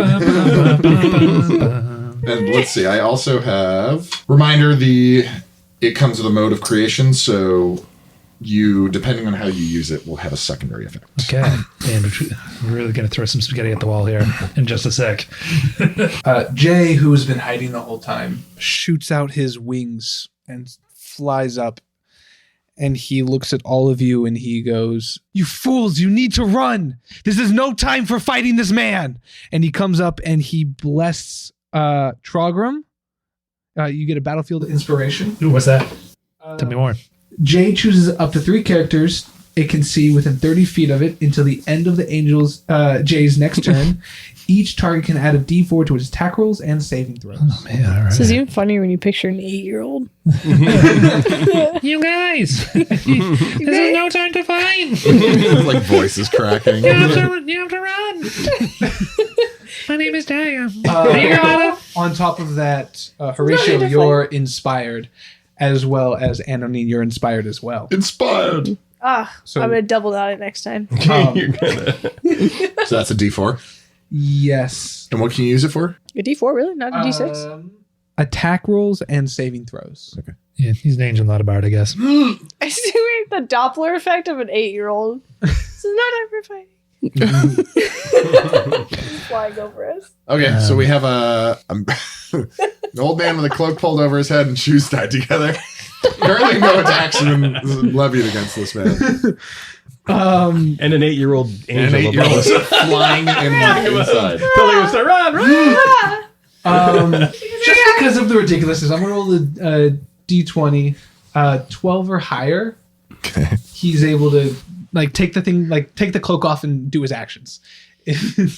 And let's see, I also have reminder it comes with a mode of creation, so you, depending on how you use it, will have a secondary effect. Okay. And we're really going to throw some spaghetti at the wall here in just a sec. Jay, who has been hiding the whole time, shoots out his wings and flies up. And he looks at all of you and he goes, "You fools, you need to run. This is no time for fighting this man." And he comes up and he blesses Trogrum. You get a battlefield inspiration. Ooh, what's that? Tell me more. Jay chooses up to 3 characters it can see within 30 feet of it until the end of the angel's Jay's next turn. Each target can add a D4 to its attack rolls and saving throws. Oh, man, all right. This is even funnier when you picture an 8-year-old. You guys, this is no time to fight. Like voices cracking. You have to run. My name is Daya. On top of that, Horatio, you're inspired, as well as Anonine, you're inspired as well. Inspired. So- I'm going to double that next time. So that's a D4. Yes. And what can you use it for? A D4, really? Not a D6? Attack rolls and saving throws. Okay. Yeah, he's an angel, not a bard, I guess. I see the Doppler effect of an 8-year-old. This is not ever fighting. Flying over us. Okay, so we have an old man with a cloak pulled over his head and shoes tied together. Currently, no attacks have been levied against this man. And an 8-year-old And angel. 8-year-old inside. Telling us to run. Just because of the ridiculousness, I'm going to roll the D20. 12 or higher, Okay. he's able to take the cloak off and do his actions. He's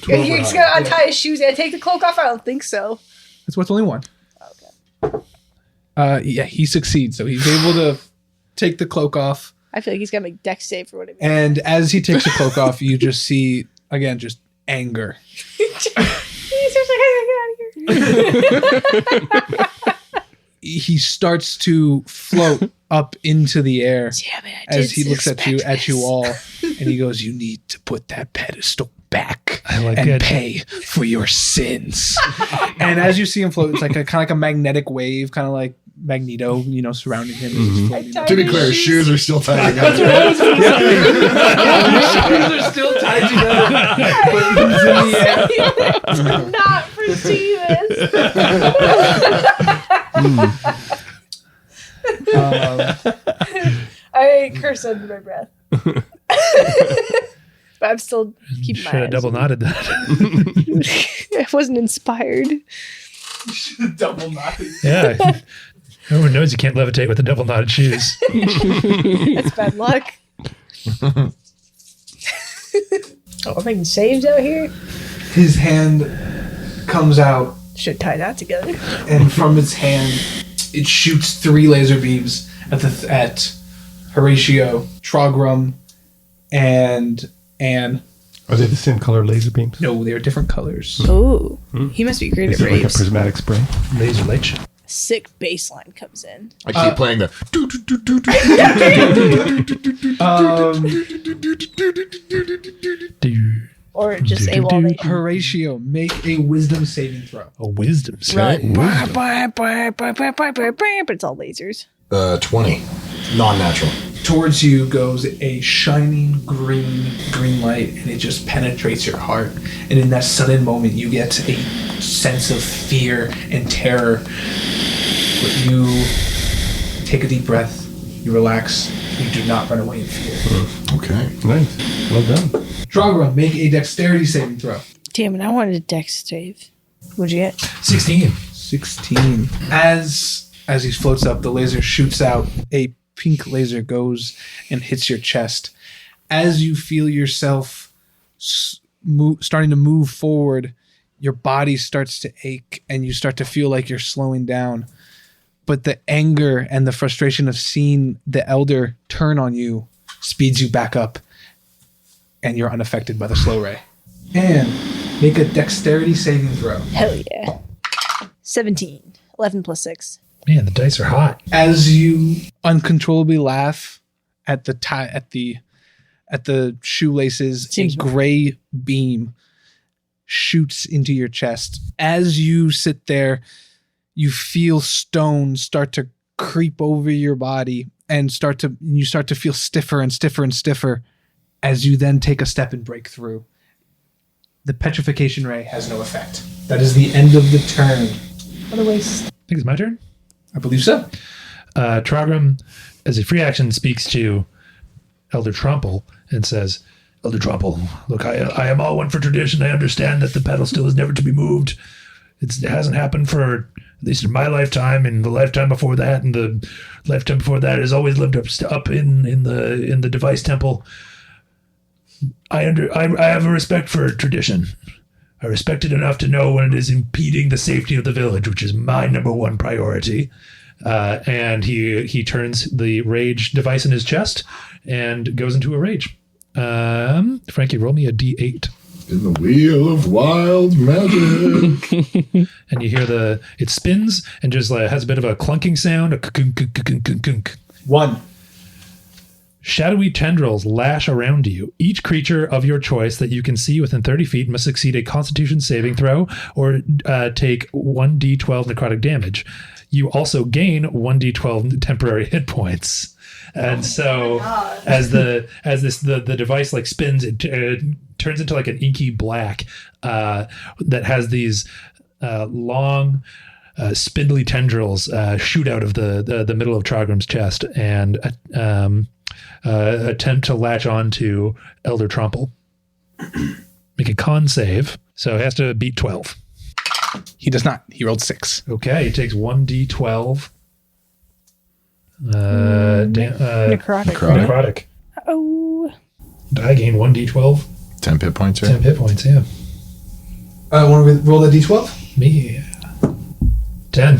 going to untie his shoes and take the cloak off? I don't think so. That's what's only one. Okay. Yeah, he succeeds. So he's able to take the cloak off. I feel like he's going to make dex save for what it means. And as he takes the cloak off, you just see, again, just anger. He starts to float up into the air Damn it, as he looks at you all, and he goes, "You need to put that pedestal back I like and it. pay for your sins." And as you see him float, it's like a magnetic wave, kind of like Magneto, surrounding him. He's floating up. To be clear, his shoes are still tied together. His shoes are still tied together, but he's in the air. Did not foresee this. I curse under my breath. But I'm still keeping my Should have eyes. double knotted that. I wasn't inspired. Double knotted. Yeah. Everyone knows you can't levitate with the double knotted shoes. That's bad luck. We're making saves out here. His hand comes out, Should tie that together. and from its hand, it shoots 3 laser beams at Horatio, Trogrum, and Anne. Are they the same color laser beams? No, they're different colors. Oh, he must be great Is at it like a raves. prismatic spray? Laser light show. Sick bass line comes in. I keep playing the. Or just AWOL Nation. Horatio, make a wisdom saving throw. A wisdom Right. set. But it's all lasers. 20. Non-natural. Towards you goes a shining green light, and it just penetrates your heart. And in that sudden moment, you get a sense of fear and terror. But you take a deep breath, you relax, You do not run away in fear. Okay. Nice. Well done. Drogra, make a dexterity saving throw. Damn it, I wanted a dex save. What'd you get? 16. 16. As he floats up, the laser shoots out. A pink laser goes and hits your chest. As you feel yourself starting to move forward, your body starts to ache and you start to feel like you're slowing down. But the anger and the frustration of seeing the elder turn on you speeds you back up, and you're unaffected by the slow ray. And make a dexterity saving throw. Hell yeah. 17. 11 plus 6. Man, the dice are hot. As you uncontrollably laugh at the shoelaces, Seems a gray beam shoots into your chest. As you sit there, you feel stones start to creep over your body and you start to feel stiffer and stiffer and stiffer as you then take a step and break through. The petrification ray has no effect. That is the end of the turn. What a waste. I think it's my turn. I believe so. Trogram, as a free action, speaks to Elder Trumple and says, Elder Trumple, look, I am all one for tradition. I understand that the pedestal is never to be moved. It hasn't happened for, at least in my lifetime, and the lifetime before that, and the lifetime before that, has always lived up in the device temple. I have a respect for tradition. I respect it enough to know when it is impeding the safety of the village, which is my number one priority. And he turns the rage device in his chest and goes into a rage. Frankie, roll me a D8. In the wheel of wild magic. And you hear it spins and just has a bit of a clunking sound. A kunk. 1. Shadowy tendrils lash around you. Each creature of your choice that you can see within 30 feet must succeed a Constitution saving throw or take 1d12 necrotic damage. You also gain 1d12 temporary hit points. And so, as the device like spins, it turns into like an inky black that has these long, spindly tendrils shoot out of the middle of Trogram's chest and attempt to latch on to Elder Trumple. Make a con save, so it has to beat 12. He does not. He rolled 6. Okay, he takes 1d12. Necrotic. Oh. I gain 1d12. 10 hit points, right? 10 hit points, yeah. Want to roll the d12? Me. 10.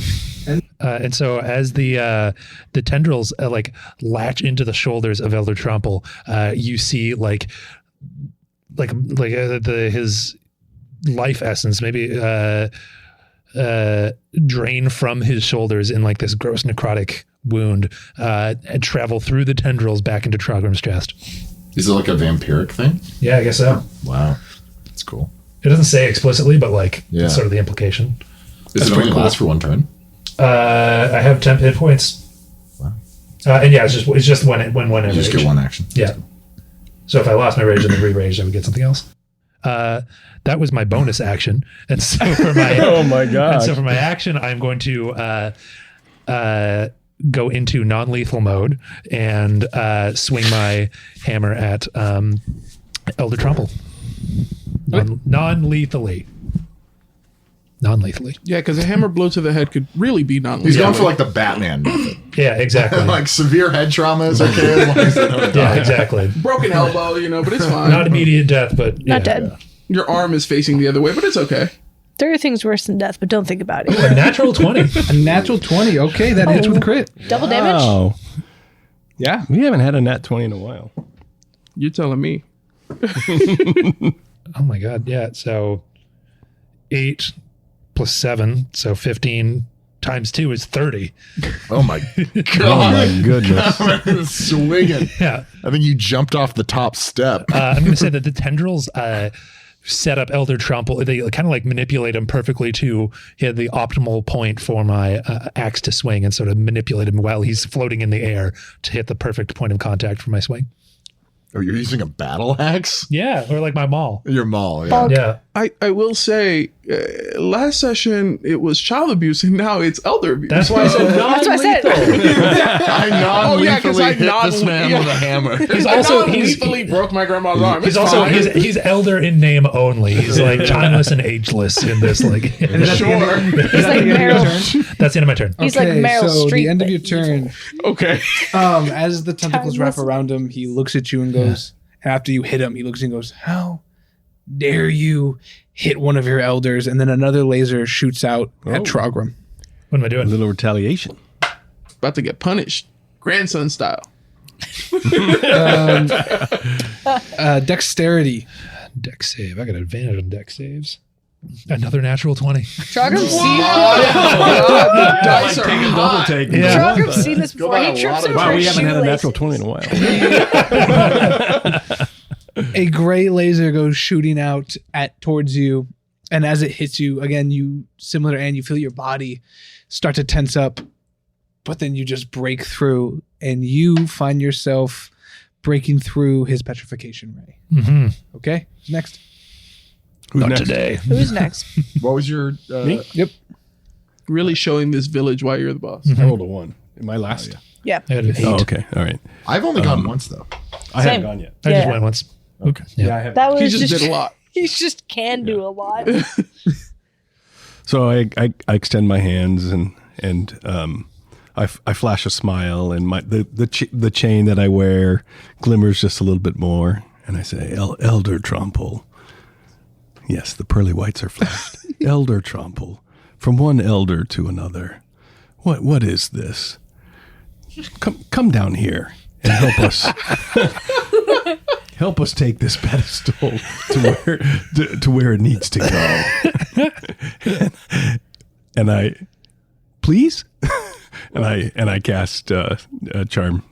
And so as the tendrils like latch into the shoulders of Elder Trumple, you see his life essence maybe drain from his shoulders in like this gross necrotic wound and travel through the tendrils back into Trogram's chest. Is it like a vampiric thing? Yeah, I guess so. Wow. That's cool. It doesn't say explicitly, but like Yeah. that's sort of the implication. Does it only last for one turn? I have 10 hit points. Wow. And yeah, it's just when I You just rage. get one action. Yeah. So if I lost my rage and then re-raged, I would get something else. That was my bonus action, and so for my Oh my god. and so for my action, I'm going to go into non-lethal mode and swing my hammer at Elder Trumple. Non-lethally. Yeah, because a hammer blow to the head could really be non-lethal. He's going for like the Batman method. Yeah, exactly. Like severe head trauma is okay as long as they don't die. Yeah, exactly. broken elbow, but it's fine. Not immediate death, but Not yeah. dead. Your arm is facing the other way, but it's okay. There are things worse than death, but don't think about it. A natural 20. A natural 20. Okay, that hits with a crit. Double damage? Oh, Yeah. we haven't had a nat 20 in a while. You're telling me. Oh my god, yeah. So 8 plus 7, so 15 times 2 is 30. Oh my Oh god. my goodness. Swinging. Yeah. I think you jumped off the top step. I'm going to say that the tendrils set up Elder Trumple. They kind of like manipulate him perfectly to hit the optimal point for my axe to swing and sort of manipulate him while he's floating in the air to hit the perfect point of contact for my swing. Oh, you're using a battle axe? Yeah, or like my maul. Your maul, yeah. Bog. Yeah. I will say, last session it was child abuse, and now it's elder abuse. That's why I said That's what I said. I non-lethally hit non- this man yeah. with a hammer. He's I also lethally broke my grandma's arm. he's It's also fine. he's elder in name only. He's like timeless and ageless in this. Like Sure. He's like Meryl. that's the end of my turn. He's like Meryl so Streep, the end of but your turn, Okay. as the tentacles wrap around him, he looks at you and goes, after you hit him, he looks and goes, how dare you hit one of your elders? And then another laser shoots out at Trogram. What am I A doing? little retaliation. About to get punished. Grandson style. Dexterity. Deck save. I got advantage on deck saves. Another natural 20. Trogram's Dice are Take a double take. Yeah. Trogram's seen this before. He trips over Wow, we his haven't had a natural shoelaces. 20 in a while. A gray laser goes shooting out towards you, and as it hits you, again, you similar and you feel your body start to tense up, but then you just break through, and you find yourself breaking through his petrification ray. Mm-hmm. Okay, next. Who's Not next? today. Who's next? What was your? Me? Yep. really showing this village why you're the boss. I rolled a 1. Am I last? Yeah. I got an 8. Oh, okay. All right. I've only gone once though. I Same. haven't gone yet. I just Yeah. went once. Okay. Yeah. I haven't. That was He just did a lot. He just can do a lot. So I extend my hands and I flash a smile, and the chain that I wear glimmers just a little bit more, and I say, Elder Trumple. Yes, the pearly whites are flashed. Elder Trumple, from one elder to another. What is this? Come down here and help us. Help us take this pedestal to where it needs to go. And I, please, and I cast charm.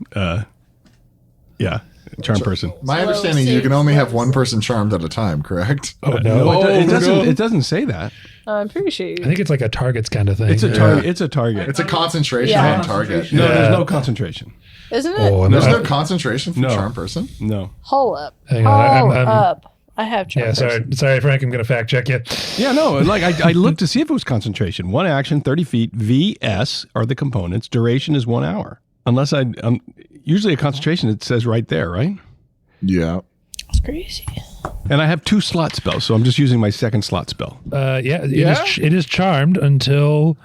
Charm person. My understanding, you can only have one person charmed at a time, correct? Oh, no. No, it doesn't. no. It doesn't say that. I'm pretty sure. I think it's like a targets kind of thing. It's a Yeah. target. It's a target. It's a concentration Yeah. on target. No, Yeah. there's no concentration. Isn't it? Oh, There's I'm no concentration for No. charm person. No. Hold up. Hang on, Hold I'm- up. I have Yeah, sorry, Frank. I'm going to fact check you. Yeah, no. Like I looked to see if it was concentration. One action, 30 feet. VS are the components. Duration is 1 hour. Unless usually a concentration. It says right there, right? Yeah. That's crazy. And I have 2 slot spells, so I'm just using my second slot spell. It is charmed until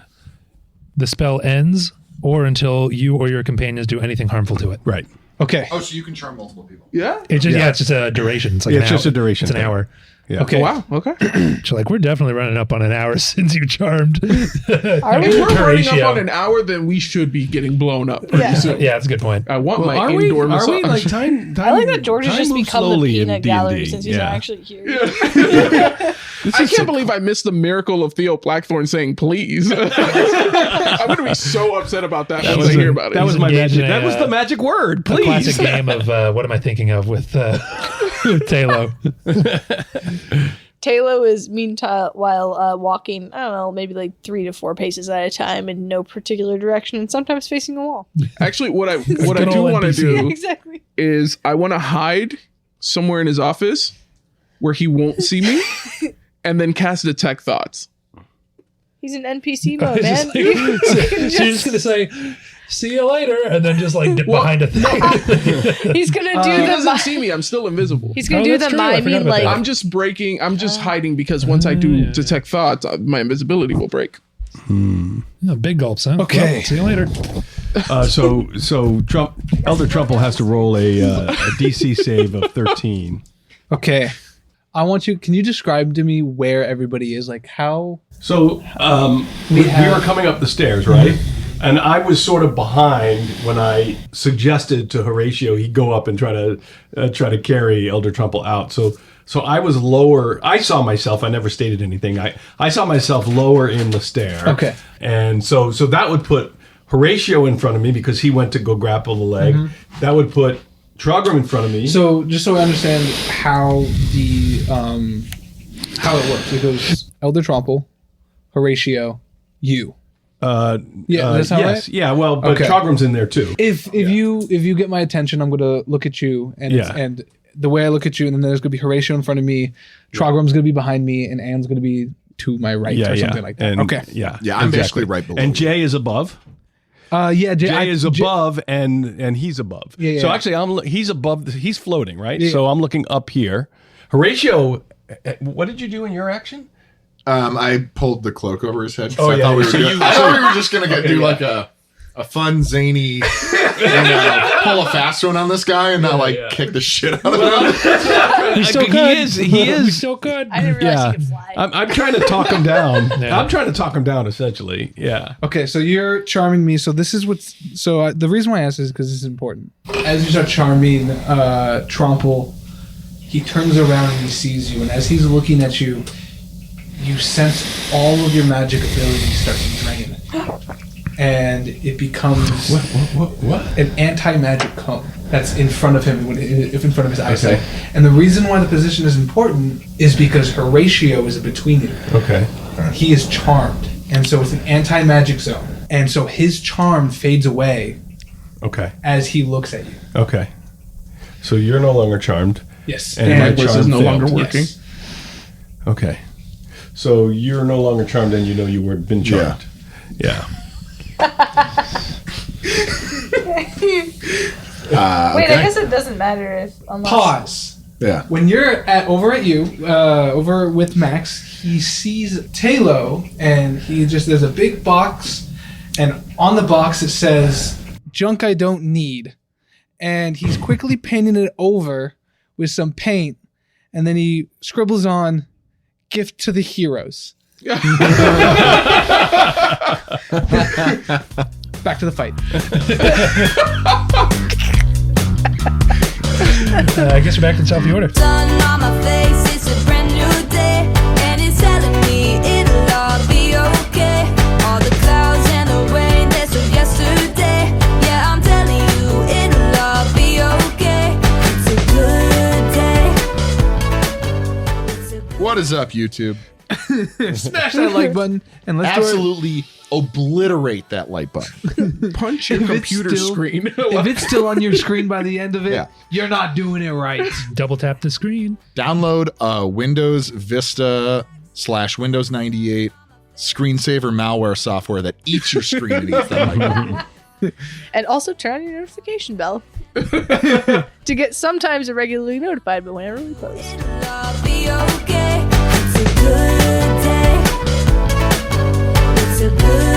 the spell ends, or until you or your companions do anything harmful to it. Right. Okay. Oh, so you can charm multiple people. Yeah. It's just it's just a duration. It's like It's just a duration It's an thing. hour. Yeah. Okay. Wow. Okay. So like we're definitely running up on an hour since you charmed. Are we? If we're running Horatio. up on an hour, then we should be getting blown up pretty Yeah. soon. Yeah, that's a good point. I want my Are indoor we massage. like time? I like that George has time just moves become the slowly in peanut D&D. gallery since he's Yeah. not actually here. I can't believe I missed the miracle of Theo Blackthorn saying please. I'm going to be so upset about that once I hear about it. That was my engaged magic. in a, That was the magic word. A Please. classic game of what am I thinking of with Taylo. Taylo is meanwhile while walking, I don't know, maybe like 3 to 4 paces at a time in no particular direction, and sometimes facing a wall. Actually, what I Good do old want to NPC. do Exactly. is I want to hide somewhere in his office where he won't see me, and then cast detect thoughts. He's in NPC mode, man. Just like- so you're just gonna say, "See you later," and then just like dip behind a thing. He's gonna do He the doesn't mi- see me. I'm still invisible. He's gonna Oh, do that's the true. I forgot miming about like that. I'm just breaking. I'm just hiding because once I do detect thoughts, my invisibility will break. Oh, big gulps, huh? Okay. Well, see you later. So Elder Trumple has to roll a DC save of 13. Okay. I want you. Can you describe to me where everybody is? Like how? So we were coming up the stairs, right? And I was sort of behind when I suggested to Horatio he go up and try to carry Elder Trumple out. So I was lower. I saw myself. I never stated anything. I saw myself lower in the stair. Okay. And so that would put Horatio in front of me because he went to go grapple the leg. That would put Trogram in front of me. So just so I understand how the how it works, it goes Elder Tromple, Horatio, you. Yeah, that's how yes, right? yeah. Well, but Okay. Trogram's in there too. If you get my attention, I'm gonna look at you and Yeah. and the way I look at you, and then there's going to be Horatio in front of me, Trogram's going to be behind me, and Anne's going to be to my right or something like that. And- Okay. Yeah. Yeah, I'm basically right below. And you. Jay is above. Yeah, Jay is above, and he's above. Yeah, so yeah. actually, he's above. He's floating, right? Yeah. So I'm looking up here. Horatio, what did you do in your action? I pulled the cloak over his head. Oh, I yeah, thought we yeah. were So doing- you- I thought we were just gonna do like a fun zany, pull a fast one on this guy and not kick the shit out of him. He's so He good. is. He's so good. I didn't realize Yeah. you could fly. I'm trying to talk him down. Yeah. I'm trying to talk him down, essentially. Yeah. Okay, so you're charming me. So this is what's. So the reason why I asked is because this is important. As you start charming Tromple, he turns around and he sees you, and as he's looking at you, you sense all of your magic abilities start to drain, and it becomes What? an anti-magic cone that's in front of him, if in front of his eyesight. And the reason why the position is important is because Horatio is between you. Okay. He is charmed, and so it's an anti-magic zone, and so his charm fades away Okay. as he looks at you. Okay. So you're no longer charmed. Yes, And My my bliss charm is no failed. longer working. Yes. Okay. So you're no longer charmed, and you know you were been charmed. Yeah. Wait, I guess it doesn't matter if unless Pause. Yeah. When you're over at you, over with Max, he sees Taylo, and there's a big box, and on the box it says "Junk I Don't Need," and he's quickly painting it over with some paint, and then he scribbles on "Gift to the Heroes." Back to the fight. I guess we're back in South the Order. Sun on my face, it's a brand new day, and it's telling me it'll all be okay. All the clouds and the rain that's of yesterday, yeah, I'm telling you it'll all be okay. It's a good day. What is up, YouTube? Smash that like button, and let's do it. Absolutely obliterate that like button. Punch your If it's computer still- screen. If it's still on your screen by the end of it, Yeah. you're not doing it right. Double tap the screen. Download Windows Vista / Windows 98 screensaver malware software that eats your screen and eats that like button. And also turn on your notification bell to get sometimes irregularly notified, but whenever we post. It'll all be okay. It's a good day. It's a good